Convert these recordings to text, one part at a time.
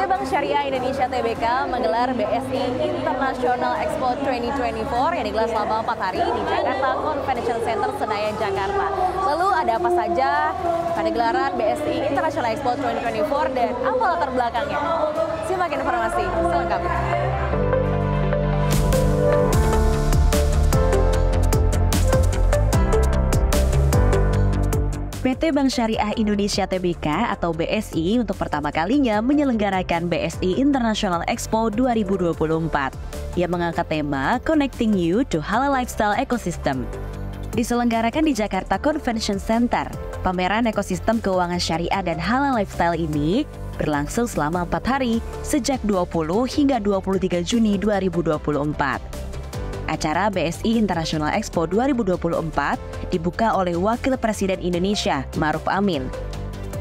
Bank Syariah Indonesia TBK menggelar BSI International Expo 2024 yang digelar selama 4 hari di Jakarta Convention Center Senayan, Jakarta. Lalu ada apa saja pada gelaran BSI International Expo 2024 dan apa latar belakangnya? Simak informasi selengkapnya. PT Bank Syariah Indonesia TBK atau BSI untuk pertama kalinya menyelenggarakan BSI International Expo 2024 yang mengangkat tema Connecting You to Halal Lifestyle Ecosystem. Diselenggarakan di Jakarta Convention Center, pameran ekosistem keuangan syariah dan halal lifestyle ini berlangsung selama 4 hari sejak 20 hingga 23 Juni 2024. Acara BSI International Expo 2024 dibuka oleh Wakil Presiden Indonesia, Ma'ruf Amin.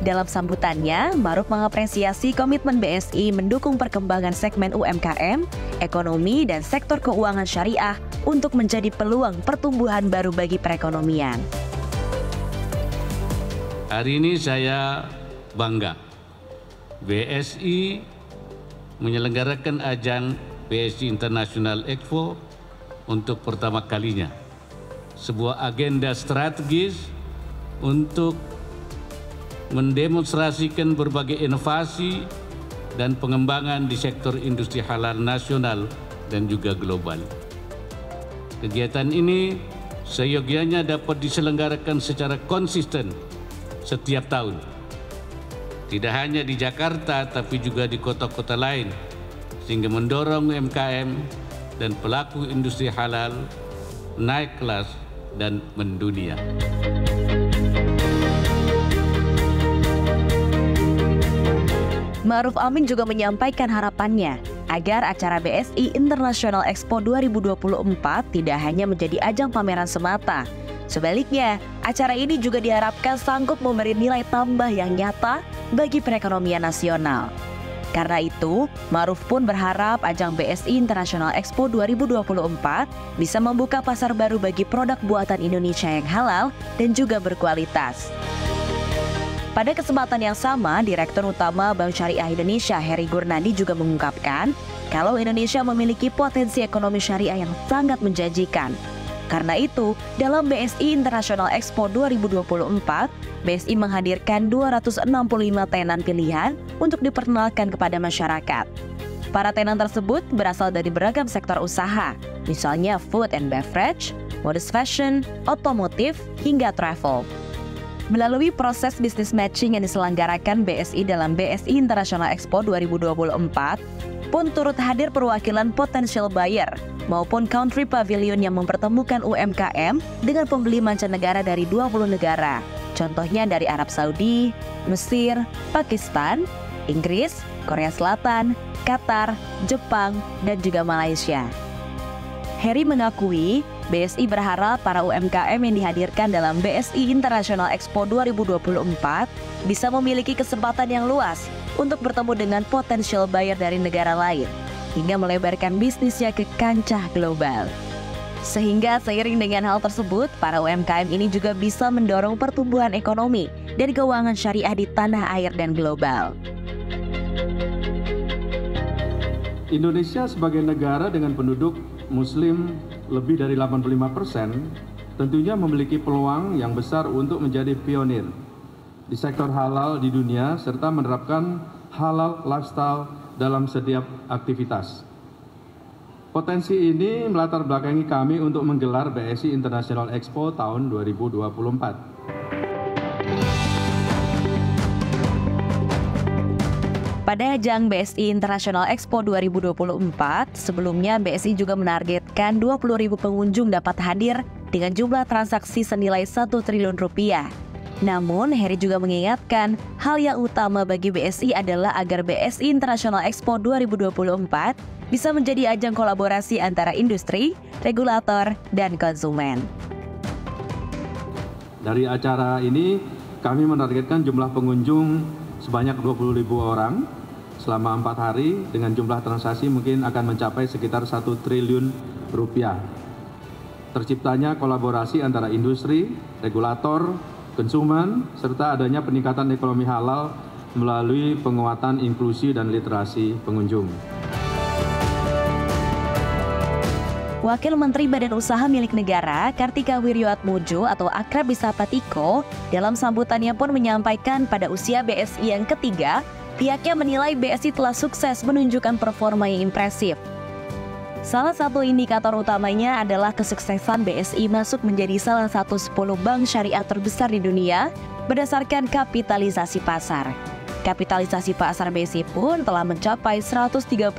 Dalam sambutannya, Ma'ruf mengapresiasi komitmen BSI mendukung perkembangan segmen UMKM, ekonomi, dan sektor keuangan syariah untuk menjadi peluang pertumbuhan baru bagi perekonomian. Hari ini saya bangga, BSI menyelenggarakan ajang BSI International Expo untuk pertama kalinya, sebuah agenda strategis untuk mendemonstrasikan berbagai inovasi dan pengembangan di sektor industri halal nasional dan juga global. Kegiatan ini seyogyanya dapat diselenggarakan secara konsisten setiap tahun, tidak hanya di Jakarta tapi juga di kota-kota lain, sehingga mendorong UMKM dan pelaku industri halal naik kelas dan mendunia. Ma'ruf Amin juga menyampaikan harapannya agar acara BSI International Expo 2024 tidak hanya menjadi ajang pameran semata. Sebaliknya, acara ini juga diharapkan sanggup memberi nilai tambah yang nyata bagi perekonomian nasional. Karena itu, Ma'ruf pun berharap ajang BSI International Expo 2024 bisa membuka pasar baru bagi produk buatan Indonesia yang halal dan juga berkualitas. Pada kesempatan yang sama, Direktur Utama Bank Syariah Indonesia, Heri Gurnadi, juga mengungkapkan kalau Indonesia memiliki potensi ekonomi syariah yang sangat menjanjikan. Karena itu, dalam BSI International Expo 2024, BSI menghadirkan 265 tenan pilihan untuk diperkenalkan kepada masyarakat. Para tenan tersebut berasal dari beragam sektor usaha, misalnya food and beverage, modest fashion, otomotif, hingga travel. Melalui proses business matching yang diselenggarakan BSI dalam BSI International Expo 2024, pun turut hadir perwakilan potential buyer maupun country pavilion yang mempertemukan UMKM dengan pembeli mancanegara dari 20 negara. Contohnya dari Arab Saudi, Mesir, Pakistan, Inggris, Korea Selatan, Qatar, Jepang, dan juga Malaysia. Heri mengakui BSI berharap para UMKM yang dihadirkan dalam BSI International Expo 2024 bisa memiliki kesempatan yang luas untuk bertemu dengan potensial buyer dari negara lain, hingga melebarkan bisnisnya ke kancah global. Sehingga seiring dengan hal tersebut, para UMKM ini juga bisa mendorong pertumbuhan ekonomi dan keuangan syariah di tanah air dan global. Indonesia sebagai negara dengan penduduk Muslim lebih dari 85%, tentunya memiliki peluang yang besar untuk menjadi pionir di sektor halal di dunia serta menerapkan halal lifestyle dalam setiap aktivitas. Potensi ini melatar belakangi kami untuk menggelar BSI International Expo tahun 2024. Pada ajang BSI International Expo 2024, sebelumnya BSI juga menargetkan 20.000 pengunjung dapat hadir dengan jumlah transaksi senilai 1 triliun rupiah. Namun, Heri juga mengingatkan hal yang utama bagi BSI adalah agar BSI International Expo 2024 bisa menjadi ajang kolaborasi antara industri, regulator, dan konsumen. Dari acara ini, kami menargetkan jumlah pengunjung sebanyak 20.000 orang selama 4 hari dengan jumlah transaksi mungkin akan mencapai sekitar 1 triliun rupiah. Terciptanya kolaborasi antara industri, regulator, konsumen, serta adanya peningkatan ekonomi halal melalui penguatan inklusi dan literasi pengunjung. Wakil Menteri Badan Usaha Milik Negara Kartika Wirjoatmojo atau akrab disapa Tiko dalam sambutannya pun menyampaikan pada usia BSI yang ketiga, pihaknya menilai BSI telah sukses menunjukkan performa yang impresif. Salah satu indikator utamanya adalah kesuksesan BSI masuk menjadi salah satu 10 bank syariah terbesar di dunia berdasarkan kapitalisasi pasar. Kapitalisasi pasar BSI pun telah mencapai 131,47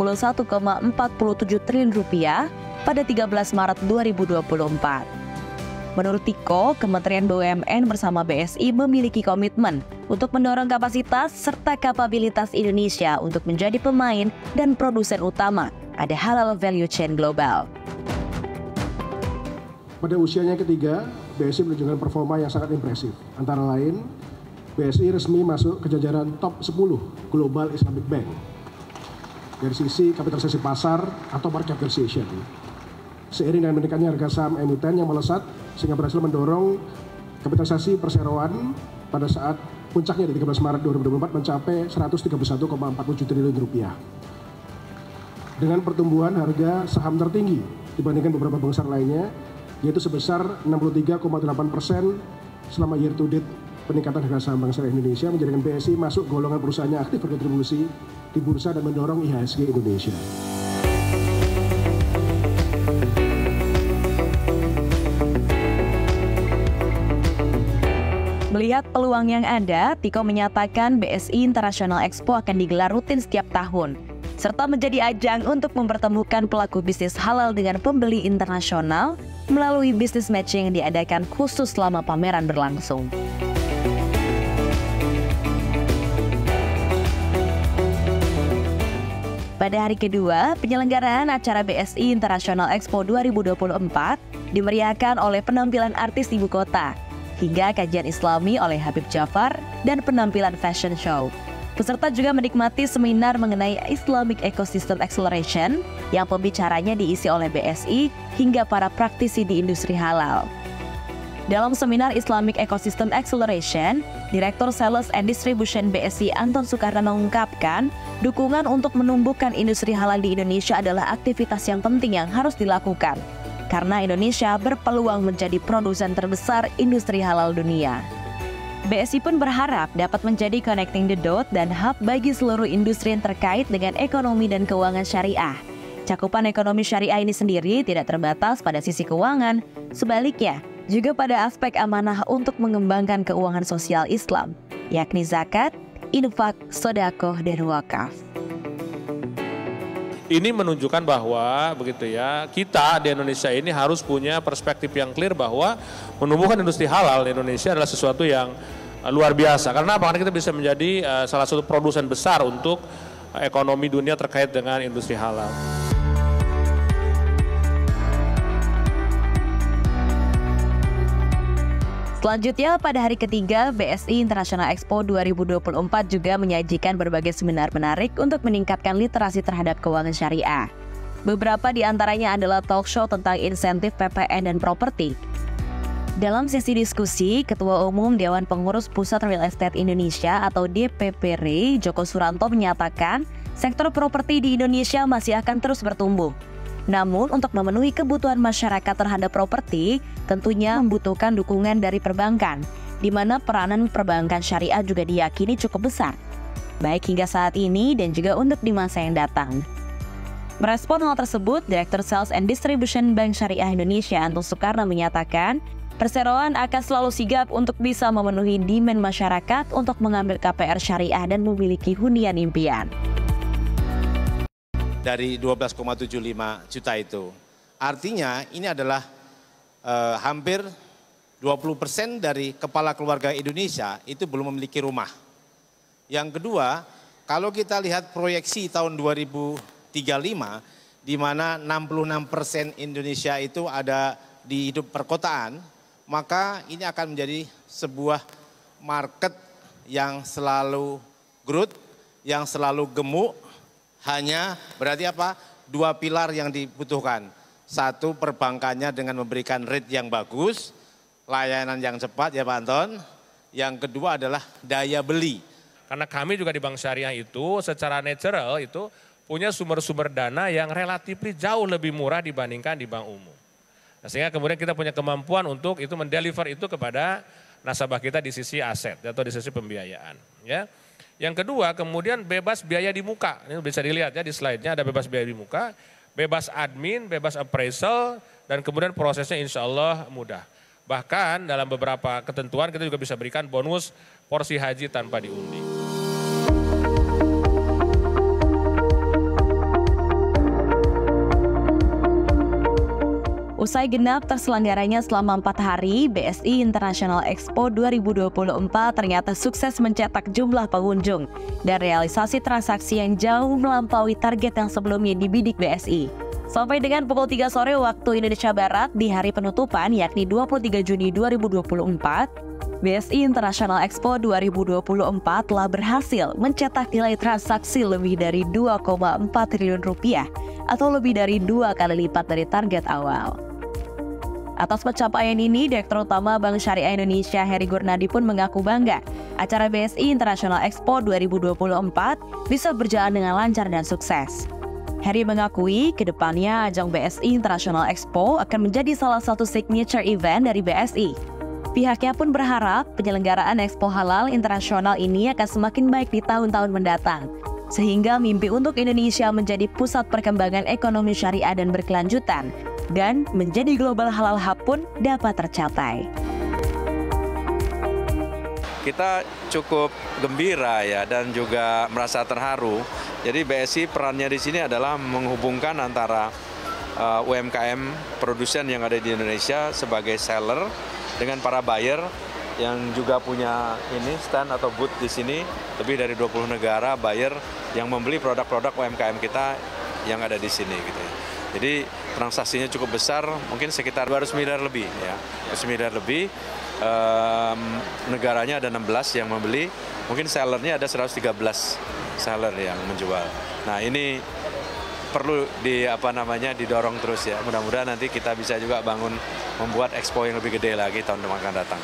triliun rupiah pada 13 Maret 2024. Menurut Tiko, Kementerian BUMN bersama BSI memiliki komitmen untuk mendorong kapasitas serta kapabilitas Indonesia untuk menjadi pemain dan produsen utama pada halal value chain global. Pada usianya ketiga, BSI menunjukkan performa yang sangat impresif. Antara lain, BSI resmi masuk ke jajaran top 10 Global Islamic Bank dari sisi kapitalisasi pasar atau market capitalization. Seiring dengan meningkatnya harga saham emiten yang melesat, sehingga berhasil mendorong kapitalisasi perseroan pada saat puncaknya di 13 Maret 2024 mencapai 131,47 triliun rupiah. Dengan pertumbuhan harga saham tertinggi dibandingkan beberapa bank besar lainnya, yaitu sebesar 63,8% selama year to date peningkatan harga saham Bank Syariah Indonesia menjadikan BSI masuk golongan perusahaan yang aktif berkontribusi di bursa dan mendorong IHSG Indonesia. Melihat peluang yang ada, Tiko menyatakan BSI International Expo akan digelar rutin setiap tahun, serta menjadi ajang untuk mempertemukan pelaku bisnis halal dengan pembeli internasional melalui business matching yang diadakan khusus selama pameran berlangsung. Pada hari kedua, penyelenggaraan acara BSI International Expo 2024 dimeriahkan oleh penampilan artis ibu kota, hingga kajian Islami oleh Habib Jafar dan penampilan fashion show. Peserta juga menikmati seminar mengenai Islamic Ecosystem Acceleration yang pembicaranya diisi oleh BSI hingga para praktisi di industri halal. Dalam seminar Islamic Ecosystem Acceleration, Direktur Sales and Distribution BSI Anton Soekarno mengungkapkan, dukungan untuk menumbuhkan industri halal di Indonesia adalah aktivitas yang penting yang harus dilakukan, karena Indonesia berpeluang menjadi produsen terbesar industri halal dunia. BSI pun berharap dapat menjadi connecting the dot dan hub bagi seluruh industri yang terkait dengan ekonomi dan keuangan syariah. Cakupan ekonomi syariah ini sendiri tidak terbatas pada sisi keuangan, sebaliknya juga pada aspek amanah untuk mengembangkan keuangan sosial Islam, yakni zakat, infak, sedekah, dan wakaf. Ini menunjukkan bahwa begitu ya, kita di Indonesia ini harus punya perspektif yang clear bahwa menumbuhkan industri halal di Indonesia adalah sesuatu yang luar biasa. Karena apa? Karena kita bisa menjadi salah satu produsen besar untuk ekonomi dunia terkait dengan industri halal. Selanjutnya, pada hari ketiga, BSI International Expo 2024 juga menyajikan berbagai seminar menarik untuk meningkatkan literasi terhadap keuangan syariah. Beberapa di antaranya adalah talk show tentang insentif PPN dan properti. Dalam sesi diskusi, Ketua Umum Dewan Pengurus Pusat Real Estate Indonesia atau DPPRI, Joko Suranto menyatakan, sektor properti di Indonesia masih akan terus bertumbuh. Namun, untuk memenuhi kebutuhan masyarakat terhadap properti, tentunya membutuhkan dukungan dari perbankan, di mana peranan perbankan syariah juga diyakini cukup besar, baik hingga saat ini dan juga untuk di masa yang datang. Merespon hal tersebut, Direktur Sales and Distribution Bank Syariah Indonesia, Anton Soekarno menyatakan, perseroan akan selalu sigap untuk bisa memenuhi demand masyarakat untuk mengambil KPR syariah dan memiliki hunian impian. Dari 12,75 juta itu. Artinya ini adalah hampir 20% dari kepala keluarga Indonesia itu belum memiliki rumah. Yang kedua, kalau kita lihat proyeksi tahun 2035, di mana 66% Indonesia itu ada di hidup perkotaan, maka ini akan menjadi sebuah market yang selalu growth, yang selalu gemuk. Hanya berarti apa? Dua pilar yang dibutuhkan. Satu, perbankannya dengan memberikan rate yang bagus, layanan yang cepat ya Pak Anton. Yang kedua adalah daya beli. Karena kami juga di Bank Syariah itu secara natural itu punya sumber-sumber dana yang relatif jauh lebih murah dibandingkan di bank umum. Nah, sehingga kemudian kita punya kemampuan untuk itu mendeliver itu kepada nasabah kita di sisi aset atau di sisi pembiayaan. Ya. Yang kedua kemudian bebas biaya di muka. Ini bisa dilihat ya di slide-nya ada bebas biaya di muka, bebas admin, bebas appraisal, dan kemudian prosesnya insya Allah mudah. Bahkan dalam beberapa ketentuan kita juga bisa berikan bonus porsi haji tanpa diundi. Usai genap terselenggaranya selama 4 hari, BSI International Expo 2024 ternyata sukses mencetak jumlah pengunjung dan realisasi transaksi yang jauh melampaui target yang sebelumnya dibidik BSI. Sampai dengan pukul 3 sore waktu Indonesia Barat di hari penutupan yakni 23 Juni 2024, BSI International Expo 2024 telah berhasil mencetak nilai transaksi lebih dari 2,4 triliun rupiah atau lebih dari 2 kali lipat dari target awal. Atas pencapaian ini, Direktur Utama Bank Syariah Indonesia Heri Gurnadi pun mengaku bangga acara BSI International Expo 2024 bisa berjalan dengan lancar dan sukses. Heri mengakui kedepannya ajang BSI International Expo akan menjadi salah satu signature event dari BSI. Pihaknya pun berharap penyelenggaraan Expo Halal Internasional ini akan semakin baik di tahun-tahun mendatang, sehingga mimpi untuk Indonesia menjadi pusat perkembangan ekonomi syariah dan berkelanjutan, dan menjadi global halal hub pun dapat tercapai. Kita cukup gembira ya dan juga merasa terharu. Jadi BSI perannya di sini adalah menghubungkan antara UMKM produsen yang ada di Indonesia sebagai seller dengan para buyer yang juga punya ini stand atau booth di sini, lebih dari 20 negara buyer yang membeli produk-produk UMKM kita yang ada di sini gitu ya. Jadi transaksinya cukup besar, mungkin sekitar 200 miliar lebih ya. 200 miliar lebih. Negaranya ada 16 yang membeli, mungkin sellernya ada 113 seller yang menjual. Nah, ini perlu didorong terus ya. Mudah-mudahan nanti kita bisa juga membuat expo yang lebih gede lagi tahun yang akan datang.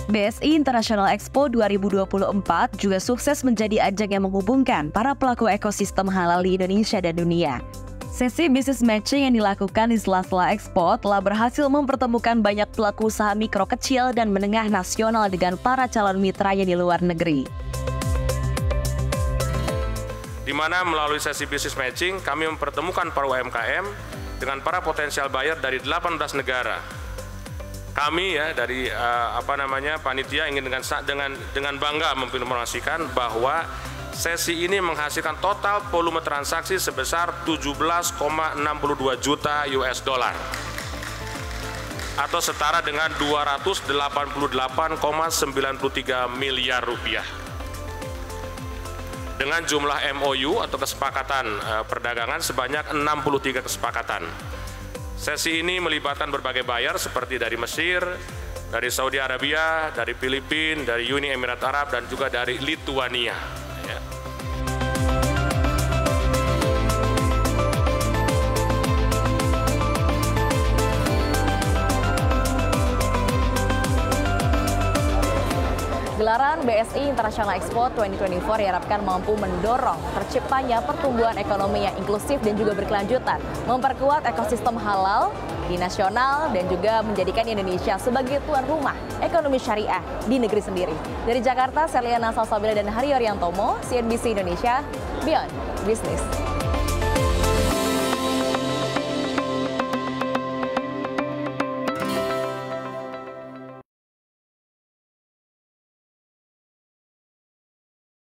BSI International Expo 2024 juga sukses menjadi ajang yang menghubungkan para pelaku ekosistem halal di Indonesia dan dunia. Sesi business matching yang dilakukan di sela-sela Expo telah berhasil mempertemukan banyak pelaku usaha mikro kecil dan menengah nasional dengan para calon mitranya di luar negeri. Di mana melalui sesi business matching kami mempertemukan para UMKM dengan para potensial buyer dari 18 negara. Kami ya dari panitia ingin dengan bangga menginformasikan bahwa sesi ini menghasilkan total volume transaksi sebesar 17,62 juta US dollar atau setara dengan 288,93 miliar rupiah. Dengan jumlah MOU atau kesepakatan perdagangan sebanyak 63 kesepakatan. Sesi ini melibatkan berbagai buyer seperti dari Mesir, dari Saudi Arabia, dari Filipina, dari Uni Emirat Arab, dan juga dari Lituania. Ya. Gelaran BSI International Expo 2024 diharapkan mampu mendorong terciptanya pertumbuhan ekonomi yang inklusif dan juga berkelanjutan, memperkuat ekosistem halal di nasional dan juga menjadikan Indonesia sebagai tuan rumah ekonomi syariah di negeri sendiri. Dari Jakarta, Serliana Salsabila dan Hari Oriantomo, CNBC Indonesia, Beyond Business.